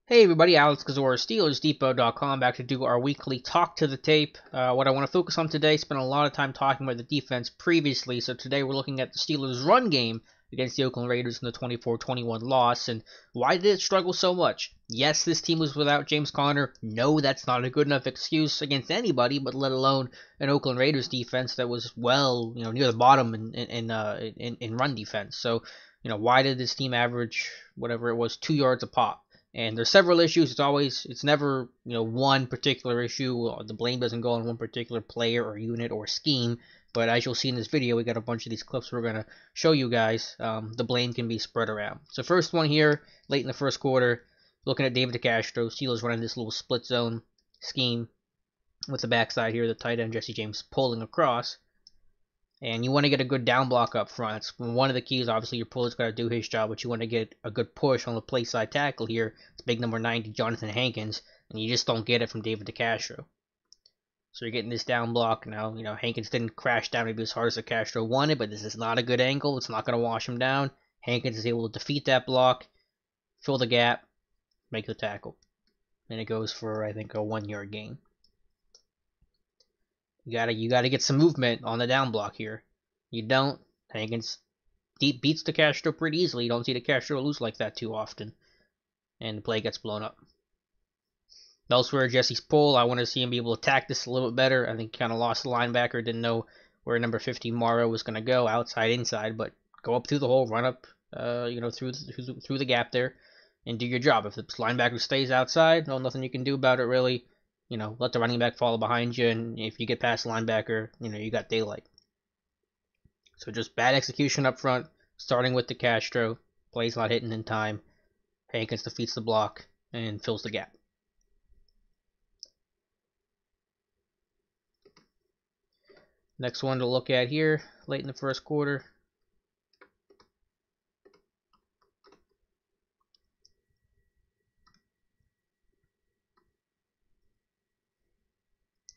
Hey everybody, Alex Kozora, SteelersDepot.com, back to do our weekly talk to the tape. What I want to focus on today, spent a lot of time talking about the defense previously, so today we're looking at the Steelers' run game against the Oakland Raiders in the 24-21 loss, and why did it struggle so much? Yes, this team was without James Conner. No, that's not a good enough excuse against anybody, but let alone an Oakland Raiders defense that was near the bottom in run defense. So, why did this team average whatever it was 2 yards a pop? And there's several issues. It's never, one particular issue. The blame doesn't go on one particular player or unit or scheme. But as you'll see in this video, we got a bunch of these clips we're going to show you guys. The blame can be spread around. So first one here, late in the first quarter, looking at David DeCastro. Steelers running this little split zone scheme with the backside here, the tight end Jesse James pulling across. And you want to get a good down block up front. That's one of the keys. Obviously, your puller's got to do his job, but you want to get a good push on the play side tackle here. It's big number 90, Jonathan Hankins, and you just don't get it from David DeCastro. So you're getting this down block now. Hankins didn't crash down maybe as hard as DeCastro wanted, but this is not a good angle. It's not going to wash him down. Hankins is able to defeat that block, fill the gap, make the tackle. And it goes for, I think, a 1-yard gain. You gotta get some movement on the down block here. You don't. Hankins beats DeCastro pretty easily. You don't see DeCastro lose like that too often. And the play gets blown up. Elsewhere, Jesse's pull. I want to see him be able to attack this a little bit better. I think he kind of lost the linebacker. Didn't know where number 15 Morrow was going to go, outside, inside. But go up through the hole, run up, through the gap there, and do your job. If the linebacker stays outside, nothing you can do about it really. Let the running back follow behind you, and if you get past the linebacker, you got daylight. So just bad execution up front, starting with DeCastro. Play's not hitting in time. Hankins defeats the block and fills the gap. Next one to look at here, late in the first quarter.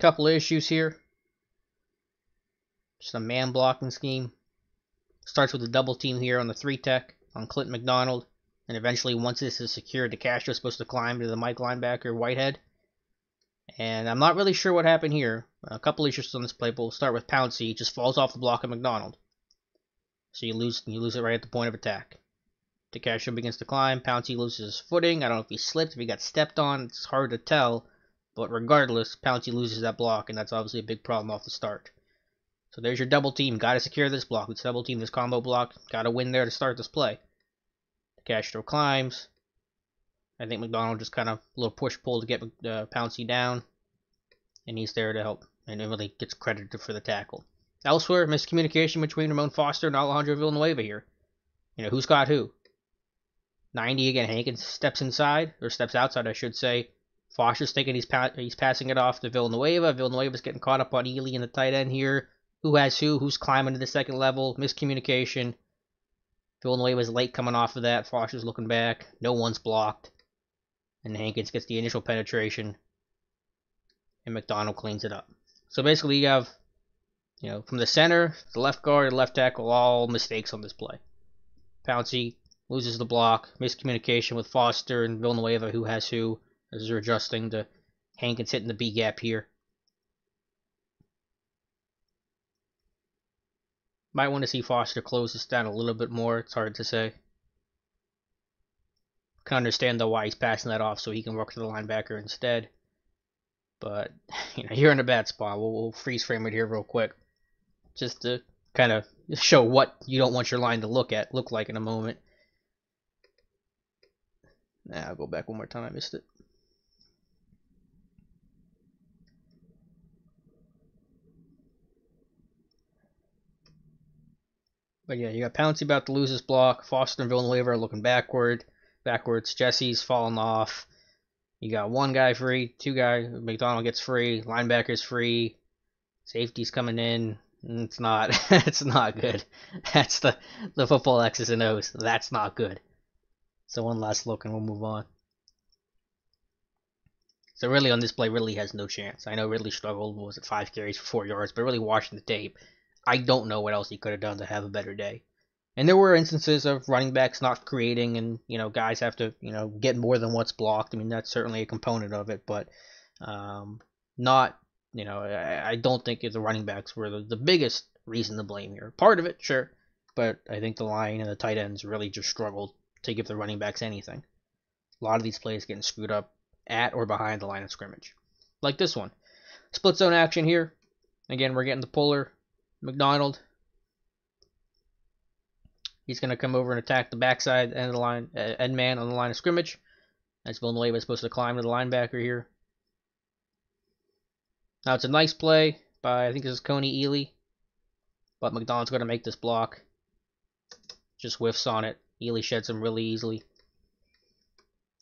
Couple of issues here. Just a man blocking scheme. Starts with a double team here on the 3-tech on Clint McDonald. And eventually, once this is secured, DeCastro is supposed to climb to the Mike linebacker, Whitehead. And I'm not really sure what happened here. A couple issues on this play, but we'll start with Pouncey. He just falls off the block of McDonald. So you lose it right at the point of attack. DeCastro begins to climb. Pouncey loses his footing. I don't know if he slipped, if he got stepped on. It's hard to tell. But regardless, Pouncey loses that block, and that's obviously a big problem off the start. So there's your double team. Got to secure this block. Let's double team this combo block. Got to win there to start this play. DeCastro climbs. I think McDonald just kind of a little push-pull to get Pouncey down. And he's there to help. And it really gets credited for the tackle. Elsewhere, miscommunication between Ramon Foster and Alejandro Villanueva here. Who's got who? 90 again. Hankins steps inside, or steps outside, I should say. Foster's thinking he's passing it off to Villanueva. Villanueva's getting caught up on Ely in the tight end here. Who has who? Who's climbing to the second level? Miscommunication. Villanueva's late coming off of that. Foster's looking back. No one's blocked. And Hankins gets the initial penetration. And McDonald cleans it up. So basically you have, from the center, the left guard, the left tackle, all mistakes on this play. Pouncey loses the block. Miscommunication with Foster and Villanueva, who has who, as they're adjusting to Hankins hitting the B gap here. Might want to see Foster close this down a little bit more. It's hard to say. Can understand though why he's passing that off so he can work to the linebacker instead. But you're in a bad spot. We'll freeze frame it here real quick, just to kind of show what you don't want your line to look like in a moment. Now I'll go back one more time. I missed it. But yeah, you got Pouncey about to lose his block. Foster and Villanueva are looking backwards. Jesse's falling off. You got one guy free, two guys. McDonald gets free. Linebacker's free. Safety's coming in. It's not. It's not good. That's the football X's and O's. That's not good. So one last look and we'll move on. So really on this play, Ridley has no chance. I know Ridley struggled. Was it 5 carries for 4 yards? But really watching the tape, I don't know what else he could have done to have a better day. And there were instances of running backs not creating, and guys have to get more than what's blocked. I mean, that's certainly a component of it, but not I don't think the running backs were the biggest reason to blame here. Part of it, sure, but I think the line and the tight ends really just struggled to give the running backs anything. A lot of these plays getting screwed up at or behind the line of scrimmage, like this one. Split zone action here. Again, we're getting the puller, McDonald. He's going to come over and attack the backside end of the line, end man on the line of scrimmage. As Villanueva is supposed to climb to the linebacker here. Now it's a nice play by, I think this is Coney Ely. But McDonald's going to make this block. Just whiffs on it. Ely sheds him really easily.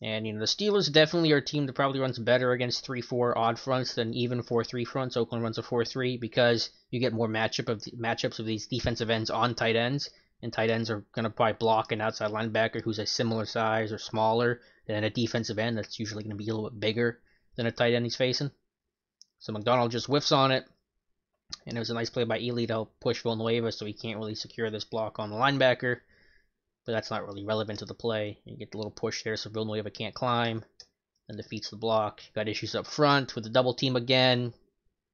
And, the Steelers definitely are a team that probably runs better against 3-4 odd fronts than even 4-3 fronts. Oakland runs a 4-3 because you get more matchups of these defensive ends on tight ends. And tight ends are going to probably block an outside linebacker who's a similar size or smaller than a defensive end that's usually going to be a little bit bigger than a tight end he's facing. So McDonald just whiffs on it. And it was a nice play by Ely to help push Villanueva so he can't really secure this block on the linebacker. But that's not really relevant to the play. You get the little push there so Villanueva can't climb and defeats the block. Got issues up front with the double team again.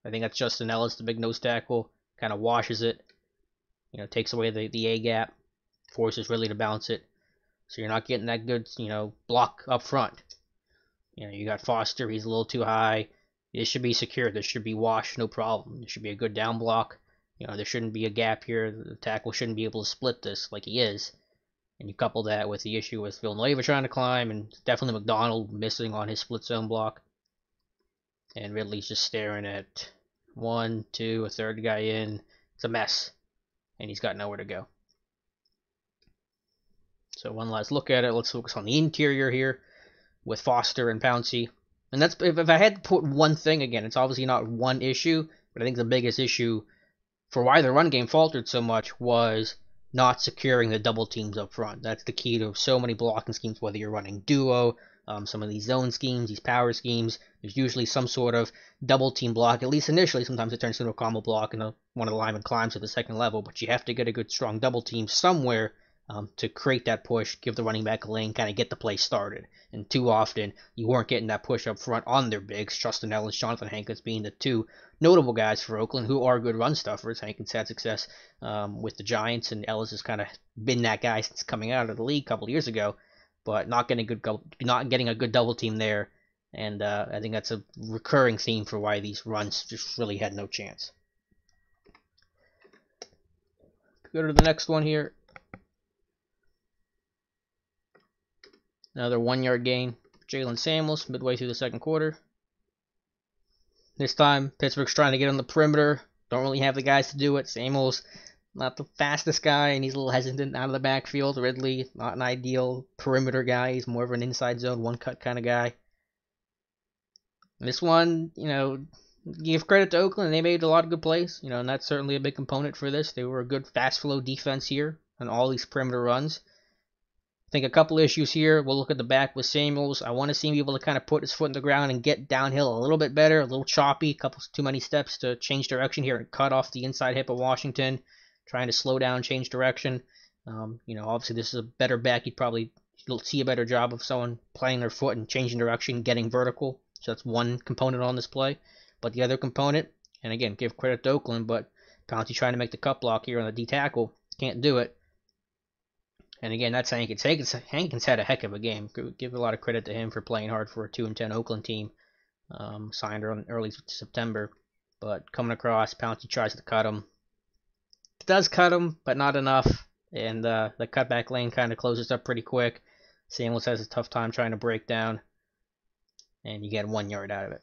I think that's Justin Ellis, the big nose tackle. Kind of washes it. Takes away the A gap. Forces Ridley to bounce it. So you're not getting that good, block up front. You got Foster. He's a little too high. This should be secure. This should be washed, no problem. This should be a good down block. There shouldn't be a gap here. The tackle shouldn't be able to split this like he is. And you couple that with the issue with Villanueva trying to climb, and definitely McDonald missing on his split zone block. And Ridley's just staring at 1, 2, a third guy in. It's a mess. And he's got nowhere to go. So one last look at it. Let's focus on the interior here with Foster and Pouncey. And that's, if I had to put one thing, again, it's obviously not one issue, but I think the biggest issue for why the run game faltered so much was not securing the double teams up front. That's the key to so many blocking schemes, whether you're running duo, some of these zone schemes, these power schemes. There's usually some sort of double team block, at least initially. Sometimes it turns into a combo block and one of the linemen climbs to the second level, but you have to get a good strong double team somewhere to create that push, give the running back a lane, kind of get the play started. And too often, you weren't getting that push up front on their bigs. Justin Ellis, Jonathan Hankins being the two notable guys for Oakland who are good run stuffers. Hankins had success with the Giants, and Ellis has kind of been that guy since coming out of the league a couple of years ago, but not getting a good double team there. And I think that's a recurring theme for why these runs just really had no chance. Go to the next one here. Another 1-yard gain. Jalen Samuels midway through the second quarter. This time, Pittsburgh's trying to get on the perimeter. Don't really have the guys to do it. Samuels, not the fastest guy, and he's a little hesitant out of the backfield. Ridley, not an ideal perimeter guy. He's more of an inside zone, one-cut kind of guy. And this one, give credit to Oakland. They made a lot of good plays, and that's certainly a big component for this. They were a good fast flow defense here on all these perimeter runs. I think a couple issues here. We'll look at the back with Samuels. I want to see him be able to kind of put his foot in the ground and get downhill a little bit better, a little choppy, a couple too mmany steps to change direction here and cut off the inside hip of Washington, trying to slow down, change direction. Obviously this is a better back. You'll see a better job of someone playing their foot and changing direction, getting vertical. So that's one component on this play. But the other component, and again, give credit to Oakland, but Pouncey trying to make the cut block here on the D tackle, can't do it. And again, that's Hankins. Hankins had a heck of a game. Give a lot of credit to him for playing hard for a 2-10 Oakland team. Signed in early September. But coming across, Pouncey tries to cut him. Does cut him, but not enough. And the cutback lane kind of closes up pretty quick. Samuels has a tough time trying to break down. And you get 1 yard out of it.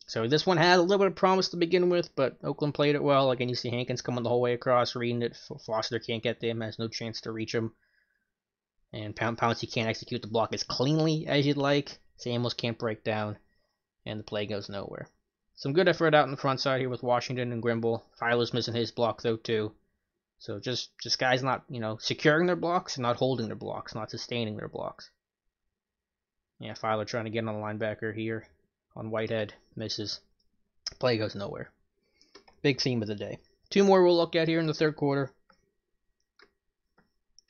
So this one had a little bit of promise to begin with, but Oakland played it well. Again, you see Hankins coming the whole way across, reading it. Foster can't get to him, has no chance to reach him. And Pouncey can't execute the block as cleanly as you'd like. Samuels can't break down, and the play goes nowhere. Some good effort out in the front side here with Washington and Grimble. Filer's missing his block though too. So just guys not securing their blocks and not holding their blocks, not sustaining their blocks. Yeah, Filer trying to get on the linebacker here on Whitehead, misses. Play goes nowhere. Big theme of the day. Two more we'll look at here in the third quarter.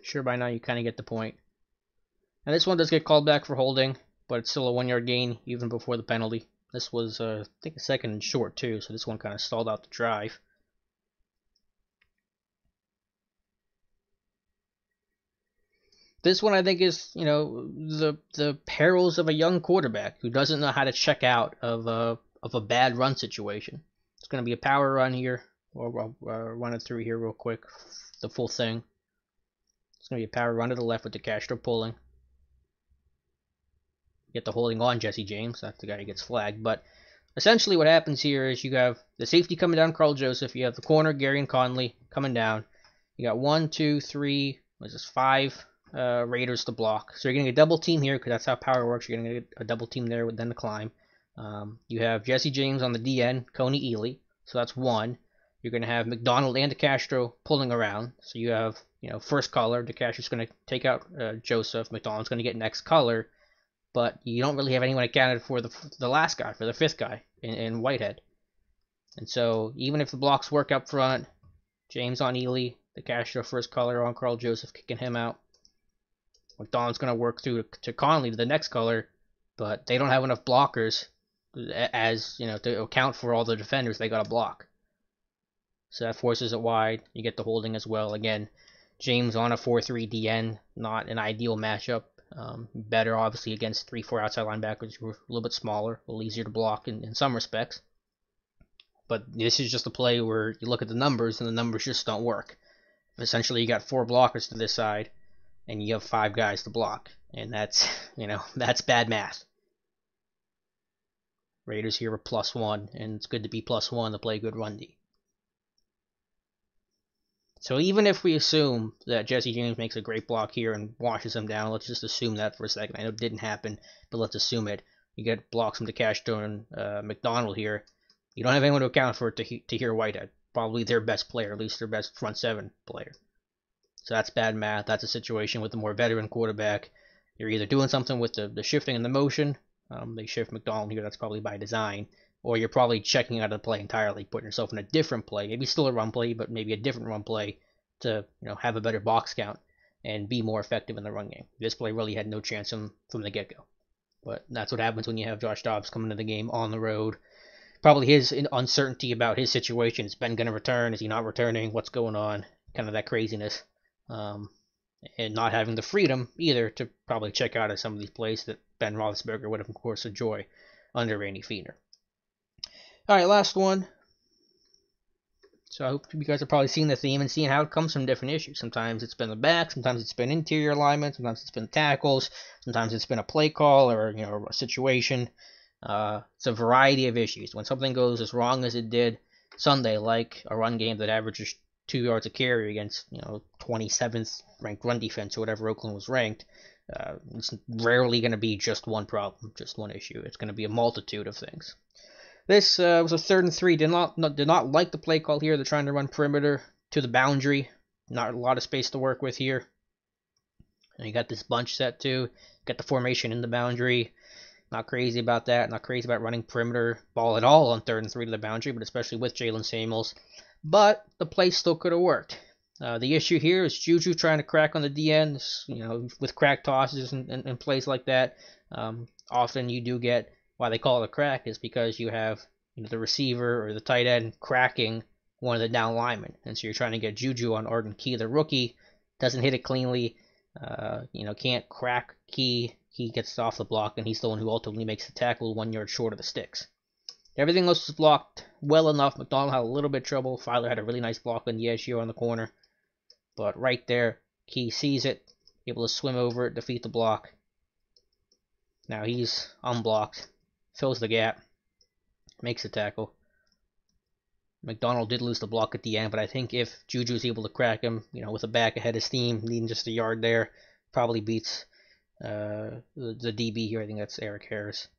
Sure, by now you kind of get the point. And this one does get called back for holding, but it's still a 1-yard gain even before the penalty. This was, I think, a second and short too, so this one kind of stalled out the drive. This one I think is, the perils of a young quarterback who doesn't know how to check out of a bad run situation. It's going to be a power run here. I'll run it through here real quick, the full thing. It's going to be a power run to the left with DeCastro pulling. Get the holding on Jesse James. That's the guy who gets flagged. But essentially what happens here is you have the safety coming down, Carl Joseph. You have the corner, Gary and Conley, coming down. You got 1, 2, 3, what is this, 5 Raiders to block. So you're getting a double team here because that's how power works. You're going to get a double team there with then the climb. You have Jesse James on the DN, Coney Ely. So that's 1. You're going to have McDonald and DeCastro pulling around. So you have, first color. DeCastro's going to take out Joseph. McDonald's going to get next color. But you don't really have anyone accounted for the last guy, for the 5th guy in Whitehead. And so even if the blocks work up front, James on Ely, DeCastro first color on Carl Joseph, kicking him out. McDonald's going to work through to Conley to the next color, but they don't have enough blockers to account for all the defenders they got to block. So that forces it wide. You get the holding as well. Again, James on a 4-3 DN, not an ideal matchup. Better, obviously, against 3-4 outside linebackers who are a little bit smaller, a little easier to block in some respects. But this is just a play where you look at the numbers, and the numbers just don't work. Essentially, you got 4 blockers to this side, and you have 5 guys to block. And that's, that's bad math. Raiders here are +1, and it's good to be +1 to play good run D. So even if we assume that Jesse James makes a great block here and washes him down, let's just assume that for a second. I know it didn't happen, but let's assume it. You get blocks from DeCastro and McDonald here. You don't have anyone to account for it to hear Whitehead. Probably their best player, at least their best front 7 player. So that's bad math. That's a situation with a more veteran quarterback. You're either doing something with the shifting and the motion. They shift McDonald here. That's probably by design. Or you're probably checking out of the play entirely, putting yourself in a different play. Maybe still a run play, but maybe a different run play to have a better box count and be more effective in the run game. This play really had no chance from the get-go. But that's what happens when you have Josh Dobbs coming to the game on the road. Probably his uncertainty about his situation. Is Ben going to return? Is he not returning? What's going on? Kind of that craziness. And not having the freedom either to probably check out of some of these plays that Ben Roethlisberger would have, of course, enjoyed under Randy Fiedner. Alright, last one. So I hope you guys are probably seeing the theme and seeing how it comes from different issues. Sometimes it's been the back, sometimes it's been interior alignment, sometimes it's been tackles, sometimes it's been a play call or a situation. It's a variety of issues. When something goes as wrong as it did Sunday, like a run game that averages 2 yards a carry against 27th ranked run defense or whatever Oakland was ranked, it's rarely going to be just one problem, just one issue. It's going to be a multitude of things. This was a 3rd and 3. Did not like the play call here. They're trying to run perimeter to the boundary. Not a lot of space to work with here. And you got this bunch set too. Got the formation in the boundary. Not crazy about that. Not crazy about running perimeter ball at all on 3rd and 3 to the boundary, but especially with Jalen Samuels. But the play still could have worked. The issue here is Juju trying to crack on the DN, with crack tosses and plays like that. Often you do get, why they call it a crack is because you have the receiver or the tight end cracking one of the down linemen. And so you're trying to get Juju on Arden Key, the rookie, doesn't hit it cleanly, can't crack Key. He gets off the block, and he's the one who ultimately makes the tackle 1 yard short of the sticks. Everything else was blocked well enough. McDonald had a little bit of trouble. Filer had a really nice block on the edge here on the corner. But right there, Key sees it, able to swim over it, defeat the block. Now he's unblocked, fills the gap, makes the tackle. McDonald did lose the block at the end, but I think if Juju is able to crack him, with a back ahead of steam, needing just a yard there, probably beats the DB here. I think that's Eric Harris.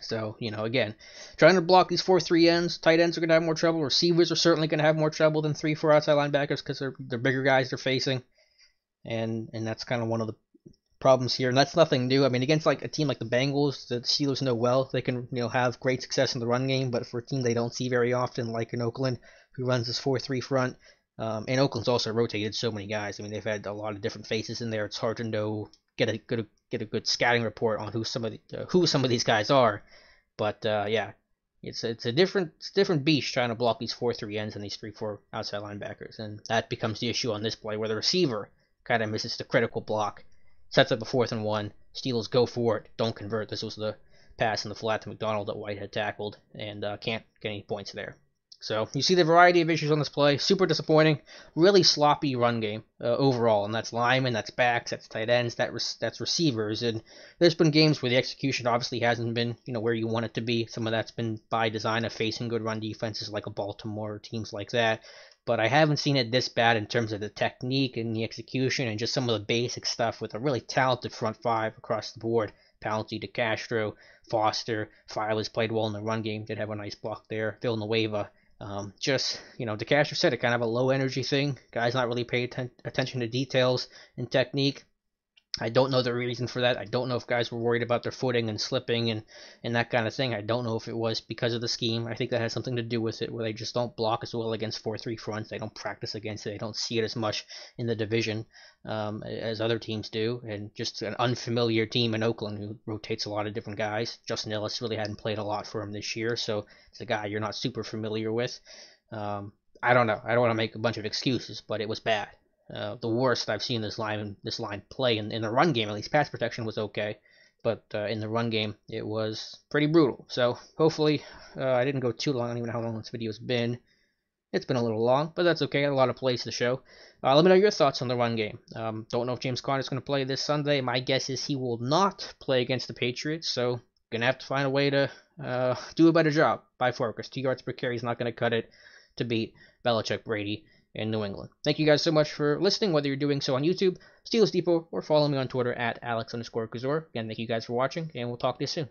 So, again, trying to block these 4-3 ends. Tight ends are going to have more trouble. Receivers are certainly going to have more trouble than 3-4 outside linebackers because they're bigger guys they're facing. And that's kind of one of the problems here. And that's nothing new. I mean, against like a team like the Bengals, the Steelers know well, they can have great success in the run game. But for a team they don't see very often, like in Oakland, who runs this 4-3 front, And Oakland's also rotated so many guys. I mean, they've had a lot of different faces in there. It's hard to know, get a good scouting report on who some of these guys are. But yeah, it's a different beast trying to block these 4-3 ends and these 3-4 outside linebackers, and that becomes the issue on this play where the receiver kind of misses the critical block, sets up a 4th and 1. Steelers go for it, don't convert. This was the pass in the flat to McDonald that White had tackled, and can't get any points there. So you see the variety of issues on this play. Super disappointing. Really sloppy run game overall, and that's linemen, that's backs, that's tight ends, that's receivers. And there's been games where the execution obviously hasn't been where you want it to be. Some of that's been by design of facing good run defenses like a Baltimore or teams like that. But I haven't seen it this bad in terms of the technique and the execution and just some of the basic stuff with a really talented front five across the board. Pouncey, DeCastro, Foster, Filers played well in the run game, did have a nice block there. Villanueva. DeCastro said it, kind of a low energy thing. Guys not really paying attention to details and technique. I don't know the reason for that. I don't know if guys were worried about their footing and slipping and that kind of thing. I don't know if it was because of the scheme. I think that has something to do with it, where they just don't block as well against 4-3 fronts. They don't practice against it. They don't see it as much in the division as other teams do. And just an unfamiliar team in Oakland who rotates a lot of different guys. Justin Ellis really hadn't played a lot for him this year, so it's a guy you're not super familiar with. I don't know. I don't want to make a bunch of excuses, but it was bad. The worst I've seen this line play in the run game. At least pass protection was okay, but in the run game it was pretty brutal. So hopefully I didn't go too long. I don't even know how long this video's been. It's been a little long, but that's okay. I had a lot of plays to show. Let me know your thoughts on the run game. Don't know if James Conner's going to play this Sunday. My guess is he will not play against the Patriots, so going to have to find a way to do a better job by far, because 2 yards per carry is not going to cut it to beat Belichick, Brady, in New England. Thank you guys so much for listening, whether you're doing so on YouTube, Steelers Depot, or follow me on Twitter at Alex_Kozora. Again, thank you guys for watching, and we'll talk to you soon.